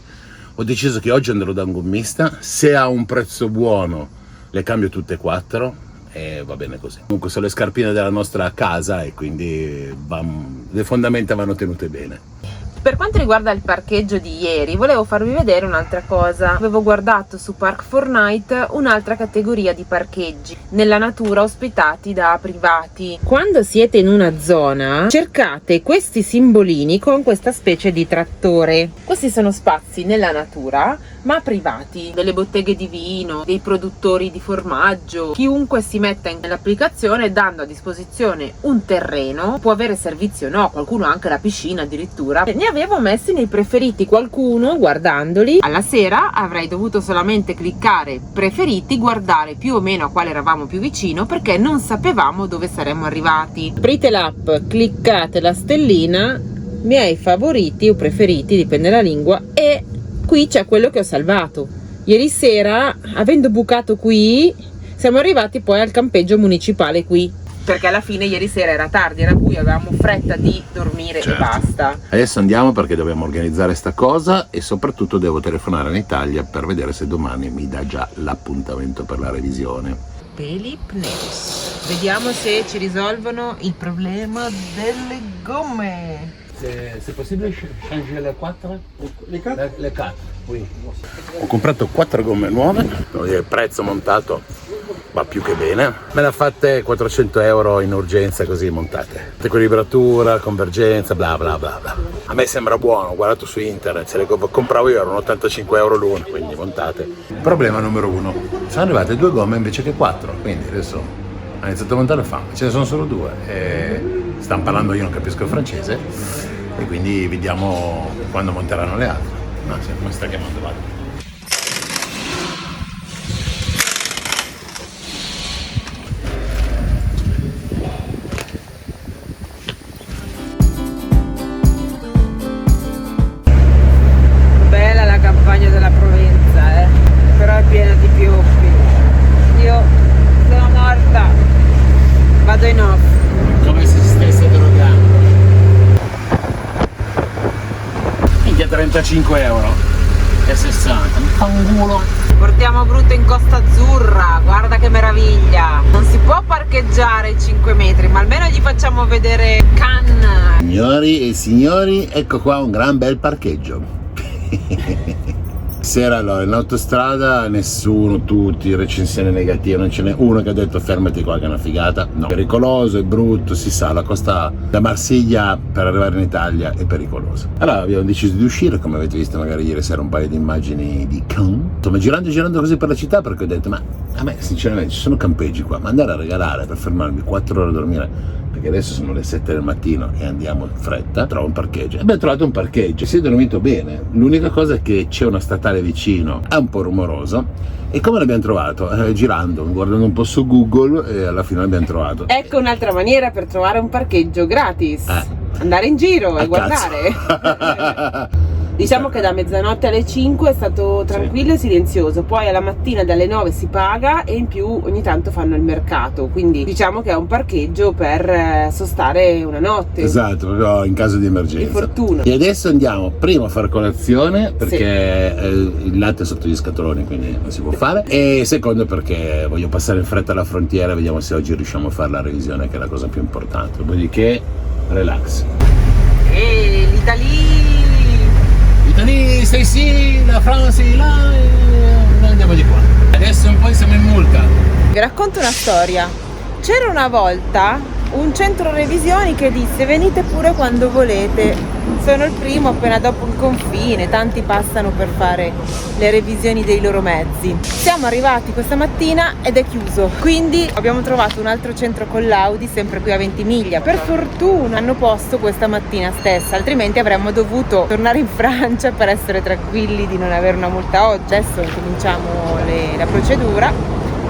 ho deciso che oggi andrò da un gommista, se ha un prezzo buono le cambio tutte e 4 e va bene così. Comunque sono le scarpine della nostra casa e quindi le fondamenta vanno tenute bene. Per quanto riguarda il parcheggio di ieri, volevo farvi vedere un'altra cosa. Avevo guardato su Park4Night un'altra categoria di parcheggi nella natura ospitati da privati. Quando siete in una zona, cercate questi simbolini con questa specie di trattore. Questi sono spazi nella natura, ma privati, delle botteghe di vino, dei produttori di formaggio. Chiunque si metta nell'applicazione dando a disposizione un terreno, può avere servizio o no, qualcuno ha anche la piscina addirittura. Ne avevo messi nei preferiti qualcuno, guardandoli. Alla sera avrei dovuto solamente cliccare preferiti, guardare più o meno a quale eravamo più vicino, perché non sapevamo dove saremmo arrivati. Aprite l'app, cliccate la stellina, miei favoriti o preferiti, dipende dalla lingua, e qui c'è quello che ho salvato. Ieri sera, avendo bucato qui, siamo arrivati poi al campeggio municipale qui, perché alla fine ieri sera era tardi, era buio, avevamo fretta di dormire, certo, e basta. Adesso andiamo perché dobbiamo organizzare sta cosa e soprattutto devo telefonare in Italia per vedere se domani mi dà già l'appuntamento per la revisione. Peli Pneus. Vediamo se ci risolvono il problema delle gomme. C'est possibile changer le 4? Le 4? Le 4, oui. Ho comprato 4 gomme nuove, il prezzo montato va più che bene. Me l'ha fatte 400 euro in urgenza così montate. Equilibratura, convergenza, bla bla bla bla. A me sembra buono, ho guardato su internet, se le compravo io erano 85 euro l'una, quindi montate. Problema numero 1, sono arrivate 2 gomme invece che 4, quindi adesso ho iniziato a montare ce ne sono solo 2 e stanno parlando, io non capisco il francese e quindi vediamo quando monteranno le altre. No, sì, come sta chiamando, vado. Bella la campagna della Provenza, però è piena di pioppi. Io sono morta, vado in off. Come se si stesse drogando. Minchia, 35 euro e 60, mi fa un culo. Portiamo brutto in Costa Azzurra, guarda che meraviglia. Non si può parcheggiare i 5 metri, ma almeno gli facciamo vedere Cannes. Signori e signori, ecco qua un gran bel parcheggio. Sera allora in autostrada nessuno, tutti recensioni negative, non ce n'è uno che ha detto fermati qua che è una figata. No, pericoloso, è brutto, si sa, la costa da Marsiglia per arrivare in Italia è pericolosa. Allora abbiamo deciso di uscire, come avete visto magari ieri sera un paio di immagini di Cannes. Insomma, girando così per la città, perché ho detto ma a me sinceramente ci sono campeggi qua, ma andare a regalare per fermarmi 4 ore a dormire, perché adesso sono le 7 del mattino e andiamo in fretta, trovo un parcheggio. Abbiamo trovato un parcheggio, si è dormito bene, l'unica cosa è che c'è una statale vicino, è un po' rumoroso. E come l'abbiamo trovato? Girando, guardando un po' su Google e alla fine l'abbiamo trovato. Ecco un'altra maniera per trovare un parcheggio gratis, andare in giro e guardare. Diciamo che da mezzanotte alle 5 è stato tranquillo e silenzioso, poi alla mattina dalle 9 si paga e in più ogni tanto fanno il mercato, quindi diciamo che è un parcheggio per sostare una notte. Esatto, proprio in caso di emergenza. Di fortuna. E adesso andiamo prima a fare colazione perché il latte è sotto gli scatoloni, quindi non si può fare, e secondo perché voglio passare in fretta alla frontiera, vediamo se oggi riusciamo a fare la revisione, che è la cosa più importante. Dopodiché relax. E l'Italia! Italia, sei sì, la Francia è là e noi andiamo di qua. Adesso un po' siamo in multa. Vi racconto una storia. C'era una volta un centro revisioni che disse venite pure quando volete. Sono il primo appena dopo il confine, tanti passano per fare le revisioni dei loro mezzi. Siamo arrivati questa mattina ed è chiuso, quindi abbiamo trovato un altro centro con l'Audi, sempre qui a Ventimiglia. Per fortuna hanno posto questa mattina stessa, altrimenti avremmo dovuto tornare in Francia per essere tranquilli di non avere una multa oggi. Adesso cominciamo la procedura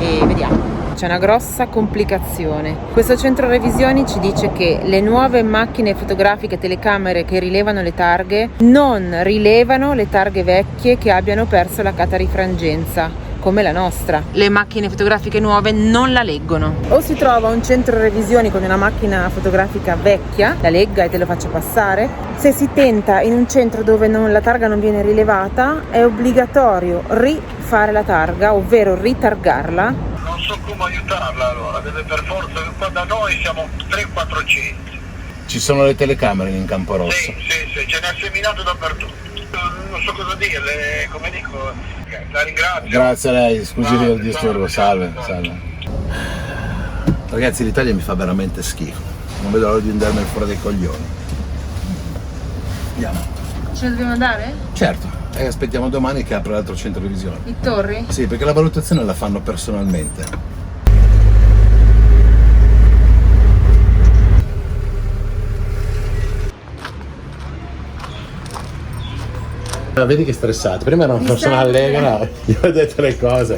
e vediamo. C'è una grossa complicazione. Questo centro revisioni ci dice che le nuove macchine fotografiche telecamere che rilevano le targhe non rilevano le targhe vecchie che abbiano perso la catarifrangenza, come la nostra. Le macchine fotografiche nuove non la leggono. O si trova un centro revisioni con una macchina fotografica vecchia, la legga e te lo faccia passare. Se si tenta in un centro dove la targa non viene rilevata, è obbligatorio rifare la targa, ovvero ritargarla. Non so come aiutarla allora, deve per forza, qua da noi siamo 300-400. Ci sono le telecamere in Campo Rosso? Sì, ce n'è seminato dappertutto. Non so cosa dirle, come dico, la ringrazio. Grazie a lei, scusi il disturbo, salve. Ragazzi, l'Italia mi fa veramente schifo. Non vedo l'ora di andarmene fuori dai coglioni. Andiamo. Ce la dobbiamo andare? Certo. E aspettiamo domani che apre l'altro centro revisione. I torri? Sì, perché la valutazione la fanno personalmente. Vedi che stressati. Prima era una persona allegra, gli ho detto le cose.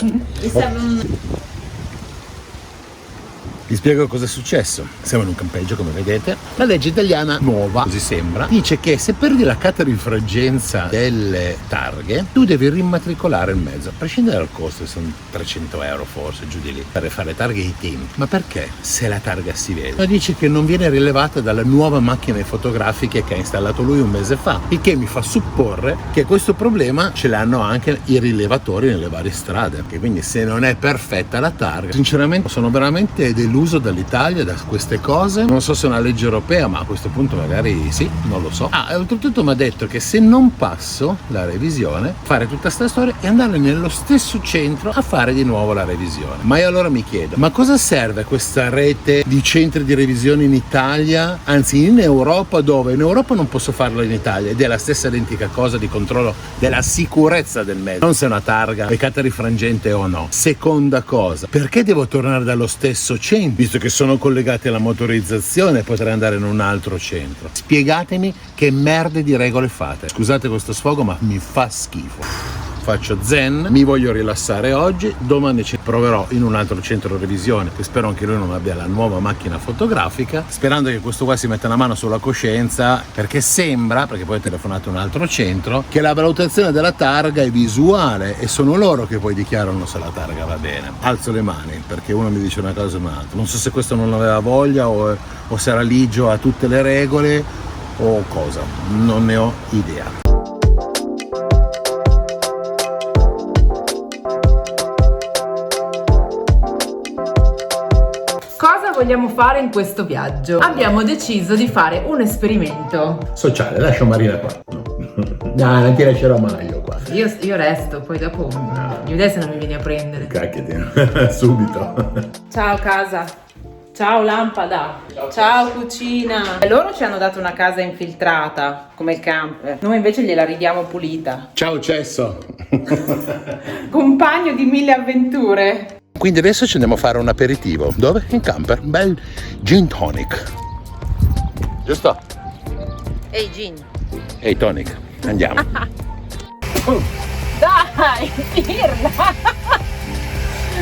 Vi spiego cosa è successo. Siamo in un campeggio, come vedete. La legge italiana nuova, così sembra, dice che se perdi la catarifrangenza delle targhe, tu devi rimmatricolare il mezzo, a prescindere dal costo, sono 300 euro forse, giù di lì, per fare le targhe ai tempi. Ma perché? Se la targa si vede. Ma dice che non viene rilevata dalle nuove macchine fotografiche che ha installato lui un mese fa, il che mi fa supporre che questo problema ce l'hanno anche i rilevatori nelle varie strade. Che quindi se non è perfetta la targa, sinceramente sono veramente deluso dall'Italia da queste cose. Non so se è una legge europea, ma a questo punto magari sì, non lo so. E oltretutto mi ha detto che se non passo la revisione, fare tutta sta storia e andare nello stesso centro a fare di nuovo la revisione. Ma io allora mi chiedo, ma cosa serve questa rete di centri di revisione in Italia, anzi in Europa, dove in Europa non posso farlo in Italia ed è la stessa identica cosa di controllo della sicurezza del mezzo, non se una targa è catarifrangente o no. Seconda cosa, perché devo tornare dallo stesso centro? Visto che sono collegati alla motorizzazione, potrei andare in un altro centro. Spiegatemi che merde di regole fate. Scusate questo sfogo, ma mi fa schifo. Faccio zen, mi voglio rilassare oggi, domani ci proverò in un altro centro revisione, che spero anche lui non abbia la nuova macchina fotografica, sperando che questo qua si metta una mano sulla coscienza, perché sembra, perché poi ho telefonato a un altro centro, che la valutazione della targa è visuale e sono loro che poi dichiarano se la targa va bene. Alzo le mani, perché uno mi dice una cosa e un'altra. Non so se questo non aveva voglia o se era ligio a tutte le regole o cosa, non ne ho idea. Cosa vogliamo fare in questo viaggio? Abbiamo deciso di fare un esperimento Sociale, lascio Marina qua. No, non ti lascerò mai io qua. Io resto, poi dopo mi vedete se non mi vieni a prendere. Cacchiati, subito. Ciao casa. Ciao lampada. Ciao cucina. E loro ci hanno dato una casa infiltrata, come il camper. Noi invece gliela ridiamo pulita. Ciao Cesso. Compagno di mille avventure. Quindi adesso ci andiamo a fare un aperitivo. Dove? In camper. Bel gin tonic. Giusto? Ehi gin. Ehi tonic. Andiamo. Dai, firla.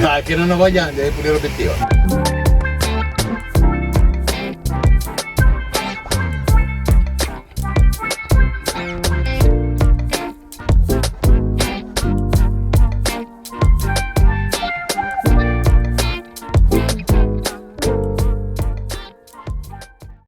Dai, che non ho voglia, devi pulire l'obiettivo.